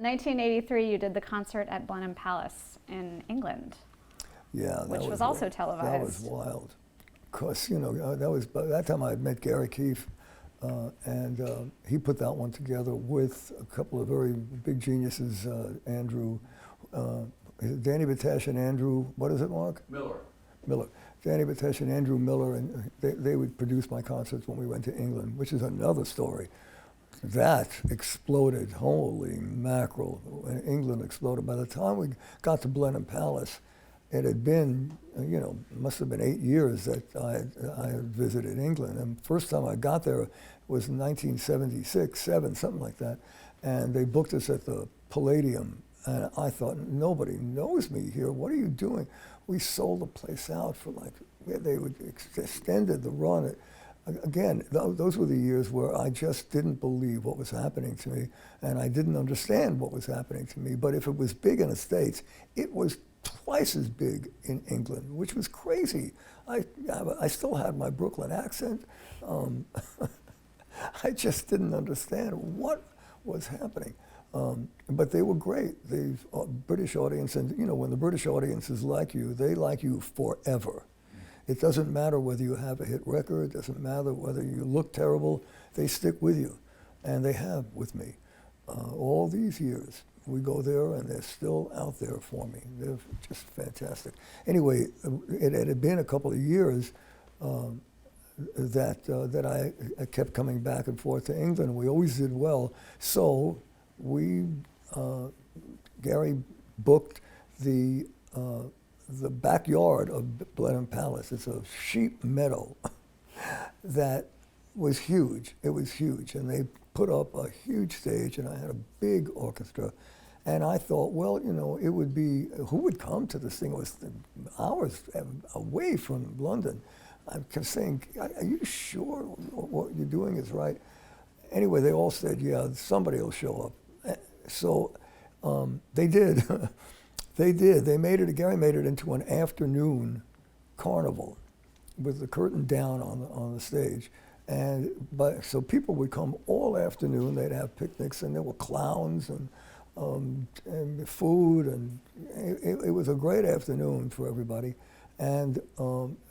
1983, you did the concert at Blenheim Palace in England. Yeah, which was also televised. That was wild. Of course, you know, by that time I had met Gary Keefe, and he put that one together with a couple of very big geniuses, Andrew, Danny Batesh and Andrew, what is it, Mark? Miller. Danny Batesh and Andrew Miller, and they would produce my concerts when we went to England, which is another story. That exploded, holy mackerel, when England exploded. By the time we got to Blenheim Palace, it had been, you know, must have been 8 years that I had visited England. And first time I got there was in 1976, 7, something like that. And they booked us at the Palladium. And I thought, nobody knows me here. What are you doing? We sold the place out for like, they would extended the run. Again, those were the years where I just didn't believe what was happening to me, and I didn't understand what was happening to me. But if it was big in the States, it was twice as big in England, which was crazy. I still had my Brooklyn accent. I just didn't understand what was happening. But they were great. The British audience, and you know, when the British audiences like you, they like you forever. It doesn't matter whether you have a hit record, it doesn't matter whether you look terrible, they stick with you. And they have with me. All these years, we go there and they're still out there for me. They're just fantastic. Anyway, it had been a couple of years that I kept coming back and forth to England, and we always did well. So Gary booked the backyard of Blenheim Palace. It's a sheep meadow that was huge. It was huge, and they put up a huge stage, and I had a big orchestra. And I thought, well, you know, it would be, who would come to this thing? It was hours away from London. I kept saying, are you sure what you're doing is right? Anyway, they all said, yeah, somebody will show up. So they did. They did. Gary made it into an afternoon carnival with the curtain down on the stage. So people would come all afternoon. They'd have picnics, and there were clowns and food, and it was a great afternoon for everybody. And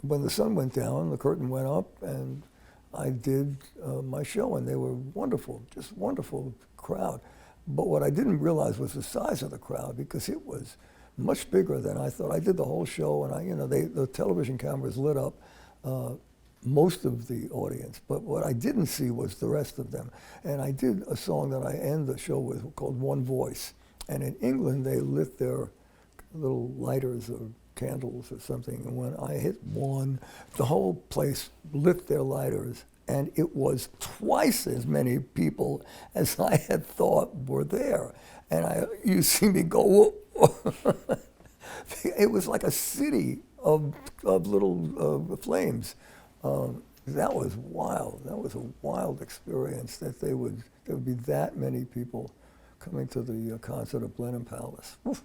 when the sun went down, the curtain went up, and I did my show, and they were wonderful, just wonderful crowd. But what I didn't realize was the size of the crowd, because it was much bigger than I thought. I did the whole show, and the television cameras lit up most of the audience, but what I didn't see was the rest of them. And I did a song that I end the show with called One Voice. And in England, they lit their little lighters or candles or something, and when I hit one, the whole place lit their lighters, and it was twice as many people as I had thought were there. And you see me go, whoa. It was like a city of little flames. That was wild. That was a wild experience, that there would be that many people coming to the concert at Blenheim Palace. Oof.